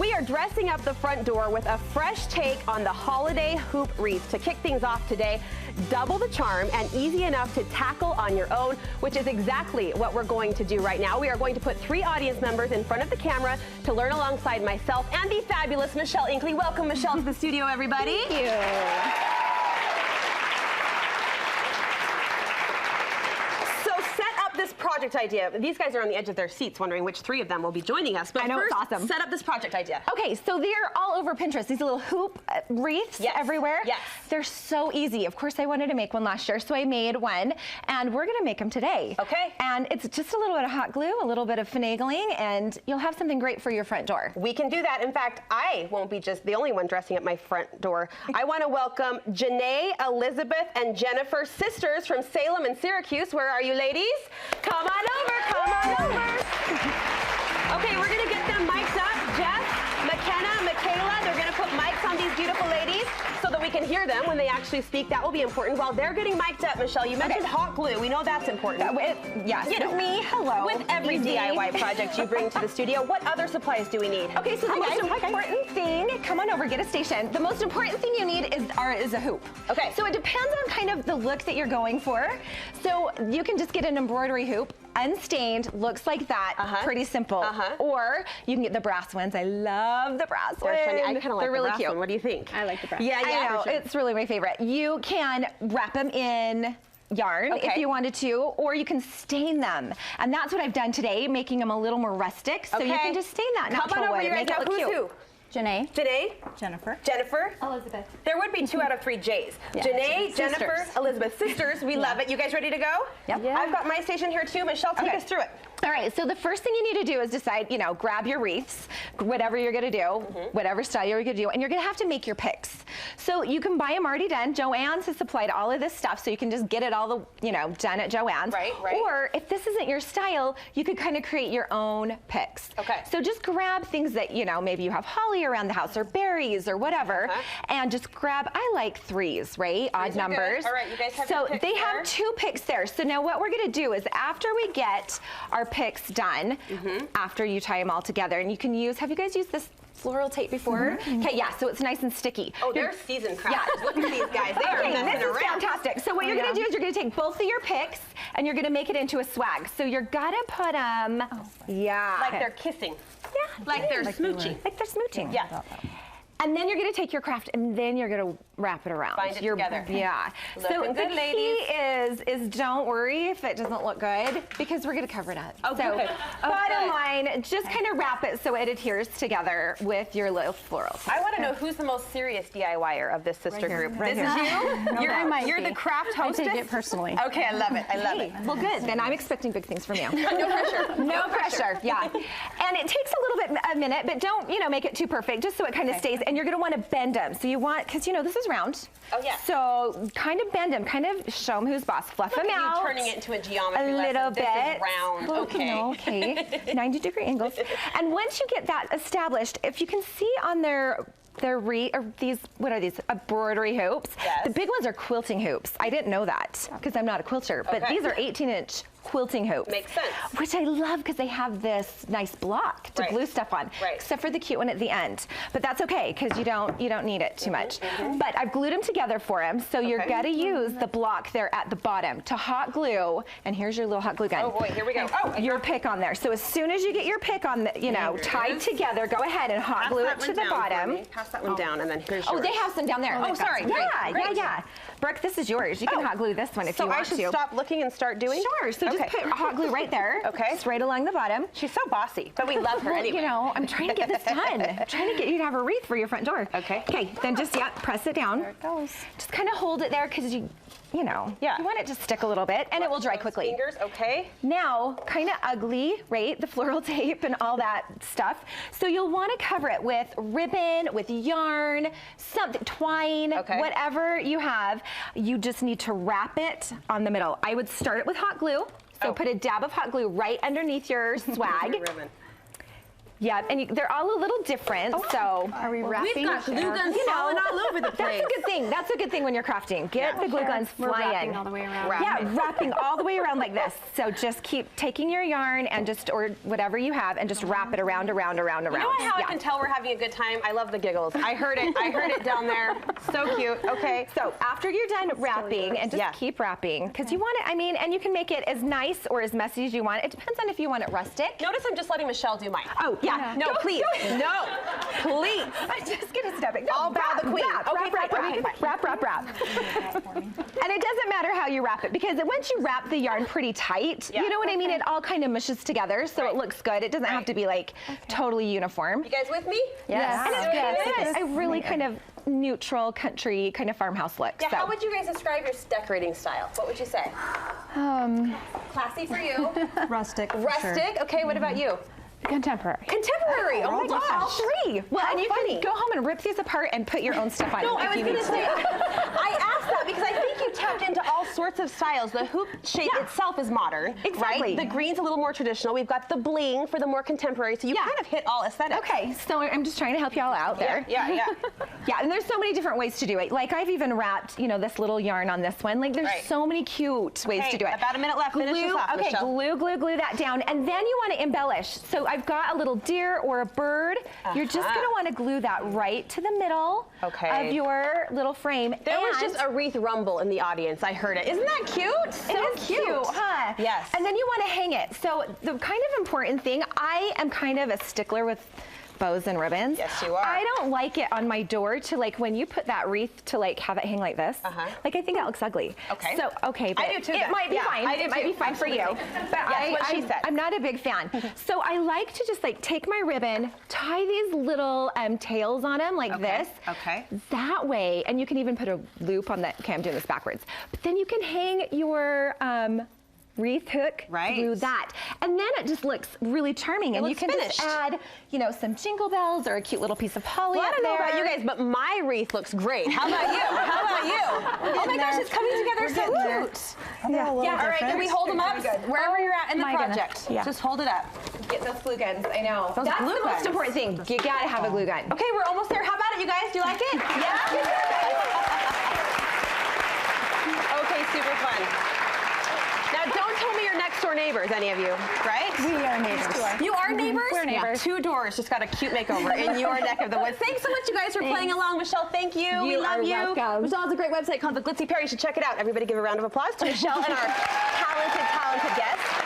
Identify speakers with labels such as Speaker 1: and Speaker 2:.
Speaker 1: We are dressing up the front door with a fresh take on the holiday hoop wreath. To kick things off today, double the charm and easy enough to tackle on your own, which is exactly what we're going to do right now. We are going to put 3 audience members in front of the camera to learn alongside myself and the fabulous Michelle Inkley. Welcome, Michelle, to the studio, everybody.
Speaker 2: Thank you.
Speaker 1: This project idea. These guys are on the edge of their seats wondering which 3 of them will be joining us. But
Speaker 2: I know,
Speaker 1: first,
Speaker 2: it's awesome.
Speaker 1: Set up this project idea.
Speaker 2: Okay, so they're all over Pinterest. These little hoop wreaths everywhere.
Speaker 1: Yes.
Speaker 2: They're so easy. Of course, I wanted to make one last year, so I made one, and we're gonna make them today.
Speaker 1: Okay.
Speaker 2: And it's just a little bit of hot glue, a little bit of finagling, and you'll have something great for your front door.
Speaker 1: We can do that. In fact, I won't be just the only one dressing up my front door. I want to welcome Janae, Elizabeth, and Jennifer, sisters from Salem and Syracuse. Where are you, ladies? Come on over. Come on over. Okay, we're gonna get them mic'd up. Jeff, McKenna, Michaela, they're gonna put mics on these beautiful ladies so that we can hear them when they actually speak. That will be important. While they're getting mic'd up, Michelle, you mentioned hot glue. We know that's important.
Speaker 2: Yes,
Speaker 1: you know,
Speaker 2: with me, hello.
Speaker 1: With every DIY project you bring to the studio, what other supplies do we need?
Speaker 2: Okay, so the most important thing, come on over, get a station. The most important thing you need is a hoop. Okay. So it depends on kind of the look that you're going for. So you can just get an embroidery hoop, unstained, looks like that, pretty simple. Or you can get the brass ones. I love the brass ones.
Speaker 1: I kind of like
Speaker 2: They're really
Speaker 1: brass
Speaker 2: cute.
Speaker 1: one. What do you think?
Speaker 3: I like the brass.
Speaker 1: Yeah,
Speaker 2: I know,
Speaker 1: for sure.
Speaker 2: it's really my favorite. You can wrap them in yarn if you wanted to, or you can stain them. And that's what I've done today, making them a little more rustic. So you can just stain that natural
Speaker 1: Come on over,
Speaker 2: wood,
Speaker 1: you guys.
Speaker 2: make it look
Speaker 1: Who's
Speaker 2: cute.
Speaker 1: who?
Speaker 3: Janae.
Speaker 1: Janae.
Speaker 3: Jennifer.
Speaker 1: Jennifer.
Speaker 3: Elizabeth.
Speaker 1: There would be 2 out of 3 J's.
Speaker 3: Yeah.
Speaker 1: Janae, Jennifer,
Speaker 3: Sisters.
Speaker 1: Elizabeth. Sisters, we love it. You guys ready to go?
Speaker 3: Yep.
Speaker 1: Yeah. I've got my station here too. Michelle, take us through it.
Speaker 2: All right, so the first thing you need to do is decide, you know, grab your wreaths, whatever you're gonna do, whatever style you're gonna do, and you're gonna have to make your picks. So you can buy them already done. Joann's has supplied all of this stuff, so you can just get it all, done at Joann's.
Speaker 1: Right.
Speaker 2: Or if this isn't your style, you could kind of create your own picks.
Speaker 1: Okay.
Speaker 2: So just grab things that, maybe you have holly around the house or berries or whatever, and just grab, I like 3s, right? Odd numbers.
Speaker 1: All right, you guys have your
Speaker 2: So
Speaker 1: picks
Speaker 2: they
Speaker 1: there.
Speaker 2: have 2 picks there. So now what we're gonna do is after we get our picks done, after you tie them all together, and you can use, have you guys used this floral tape before? Okay, yeah, so it's nice and sticky.
Speaker 1: Oh, they're seasoned crafters. Look at these guys. They are messing
Speaker 2: this is
Speaker 1: around.
Speaker 2: fantastic. So what you're gonna do is you're gonna take both of your picks and you're gonna make it into a swag. So you're gonna put them,
Speaker 1: Like they're kissing.
Speaker 2: Yeah.
Speaker 1: Like they're smooching.
Speaker 2: Like they're smooching.
Speaker 1: Yeah.
Speaker 2: And then you're gonna take your craft and then you're gonna wrap it around.
Speaker 1: Bind it together.
Speaker 2: Yeah. So
Speaker 1: Looking
Speaker 2: the
Speaker 1: good,
Speaker 2: key is don't worry if it doesn't look good because we're gonna cover it up.
Speaker 1: Oh,
Speaker 2: so
Speaker 1: good.
Speaker 2: bottom line, just kind of wrap it so it adheres together with your little florals.
Speaker 1: I want to know who's the most serious DIYer of this sister group.
Speaker 3: Right
Speaker 1: This is you?
Speaker 3: No, that might
Speaker 1: You're
Speaker 3: be.
Speaker 1: the craft hostess?
Speaker 3: I take it personally.
Speaker 1: Okay, I love it. I love it.
Speaker 2: Well, good. Then I'm expecting big things from you.
Speaker 1: No pressure.
Speaker 2: No pressure. Yeah. And it takes a little bit, a minute, but don't, make it too perfect, just so it kind of stays. And you're gonna want to bend them. So you want, because this is round.
Speaker 1: Oh, yeah.
Speaker 2: So kind of bend them, kind of show them who's boss. Fluff them out.
Speaker 1: You turning it into a geometry
Speaker 2: a little
Speaker 1: lesson.
Speaker 2: bit.
Speaker 1: This is round.
Speaker 2: Well,
Speaker 1: Okay.
Speaker 2: Okay. 90-degree angles. And once you get that established, if you can see on their these, what are these, embroidery hoops?
Speaker 1: Yes.
Speaker 2: The big ones are quilting hoops. I didn't know that because I'm not a quilter, but these are 18-inch quilting hoops.
Speaker 1: Makes sense.
Speaker 2: Which I love because they have this nice block to glue stuff on, except for the cute one at the end. But that's okay because you don't need it too much. But I've glued them together for him, so you're gonna use the block there at the bottom to hot glue. And here's your little hot glue gun.
Speaker 1: Oh boy, here we go. Oh,
Speaker 2: your pick on there. So as soon as you get your pick on the, tied together, go ahead and hot glue it to the bottom.
Speaker 1: Pass that one down, and then here's yours.
Speaker 2: Oh, they have some down there.
Speaker 1: Oh, sorry.
Speaker 2: Yeah. Brooke, this is yours. You can hot glue this one if you want to.
Speaker 1: So I should stop looking and start doing?
Speaker 2: Sure. So just put hot glue right there.
Speaker 1: Okay.
Speaker 2: Just right along the bottom.
Speaker 1: She's so bossy, but we love her
Speaker 2: Well,
Speaker 1: anyway.
Speaker 2: I'm trying to get this done. I'm trying to get you to have a wreath for your front door.
Speaker 1: Okay.
Speaker 2: Okay, then just, press it down.
Speaker 3: There it goes.
Speaker 2: Just kind of hold it there because you want it to stick a little bit and it will dry quickly.
Speaker 1: Fingers, okay.
Speaker 2: Now, kind of ugly, right? The floral tape and all that stuff. So you'll want to cover it with ribbon, with yarn, something, twine, whatever you have. You just need to wrap it on the middle. I would start it with hot glue. So put a dab of hot glue right underneath your swag. Yep, and they're all a little different, so.
Speaker 3: Are we wrapping?
Speaker 1: We've got glue guns falling all over the place.
Speaker 2: That's a good thing. That's a good thing when you're crafting. Get the glue guns
Speaker 3: We're
Speaker 2: flying.
Speaker 3: wrapping all the way around.
Speaker 2: Yeah, wrapping all the way around like this. So just keep taking your yarn and just, or whatever you have, and just wrap it around.
Speaker 1: You know how I can tell we're having a good time? I love the giggles. I heard it down there. So cute. Okay.
Speaker 2: So after you're done wrapping, and just keep wrapping, because you want it, I mean, and you can make it as nice or as messy as you want. It depends on if you want it rustic.
Speaker 1: Notice I'm just letting Michelle do mine.
Speaker 2: Oh, yeah.
Speaker 1: No, please. No, please.
Speaker 2: I'm just gonna step it. No,
Speaker 1: I'll bow the queen.
Speaker 2: Wrap. And it doesn't matter how you wrap it, because once you wrap the yarn pretty tight, you know what I mean? It all kind of mushes together, so it looks good. It doesn't have to be like totally uniform.
Speaker 1: You guys with me?
Speaker 2: Yes. And
Speaker 3: Yes.
Speaker 2: it's a really kind of neutral country kind of farmhouse look.
Speaker 1: Yeah,
Speaker 2: so.
Speaker 1: how would you guys describe your decorating style? What would you say? Classy for you.
Speaker 3: Rustic.
Speaker 1: Rustic. Okay, what about you?
Speaker 3: Contemporary.
Speaker 1: Contemporary. Oh my gosh.
Speaker 2: All three. Well,
Speaker 1: How
Speaker 2: and you
Speaker 1: funny.
Speaker 2: can go home and rip these apart and put your own stuff on
Speaker 1: No,
Speaker 2: it.
Speaker 1: I was going to say, I asked that because I think you tapped into all sorts of styles. The hoop shape itself is modern,
Speaker 2: Exactly.
Speaker 1: right? The green's a little more traditional. We've got the bling for the more contemporary, so you kind of hit all aesthetics.
Speaker 2: Okay, so I'm just trying to help you all out there.
Speaker 1: Yeah.
Speaker 2: Yeah, and there's so many different ways to do it. Like I've even wrapped, this little yarn on this one. Like there's so many cute ways to do it.
Speaker 1: About a minute left. Finish this off,
Speaker 2: okay,
Speaker 1: Michelle.
Speaker 2: glue that down, and then you want to embellish. So I've got a little deer or a bird. You're just going to want to glue that right to the middle of your little frame.
Speaker 1: There was just a wreath rumble in the audience. I heard it. Isn't that cute? So
Speaker 2: cute, huh?
Speaker 1: Yes.
Speaker 2: And then you want to hang it. So the kind of important thing, I am kind of a stickler with bows and ribbons.
Speaker 1: Yes, you are.
Speaker 2: I don't like it on my door to when you put that wreath to have it hang like this. I think that looks ugly.
Speaker 1: Okay.
Speaker 2: So, but
Speaker 1: I do too.
Speaker 2: It might be fine.
Speaker 1: It
Speaker 2: might be fine for you. But
Speaker 1: she said.
Speaker 2: I'm not a big fan. So I like to just take my ribbon, tie these little tails on them like this.
Speaker 1: Okay.
Speaker 2: That way, and you can even put a loop on that. Okay, I'm doing this backwards. But then you can hang your wreath hook through that. And then it just looks really charming. And you can just add, some jingle bells or a cute little piece of holly.
Speaker 1: Well, I don't know about you guys, but my wreath looks great. How about you? Oh my gosh, it's coming together so cute.
Speaker 3: Yeah.
Speaker 1: All right, can we hold them up wherever you're at in the project?
Speaker 3: Yeah.
Speaker 1: Just hold it up.
Speaker 2: Get those glue guns. I know.
Speaker 1: Those
Speaker 2: That's
Speaker 1: glue
Speaker 2: the
Speaker 1: guns.
Speaker 2: most important thing. You gotta have a glue gun.
Speaker 1: Okay, we're almost there. How about it, you guys? Do you like it? Yeah? Okay, super fun. Now, don't tell me you're next door neighbors, any of you, right?
Speaker 3: We are neighbors.
Speaker 1: You are neighbors?
Speaker 3: We're neighbors.
Speaker 1: Yeah, 2 doors just got a cute makeover in your neck of the woods. Thanks so much, you guys, for playing along. Michelle, thank you. We love you.
Speaker 2: Welcome.
Speaker 1: Michelle has a great website called The Glitzy Pair. You should check it out. Everybody give a round of applause to Michelle and our talented guest.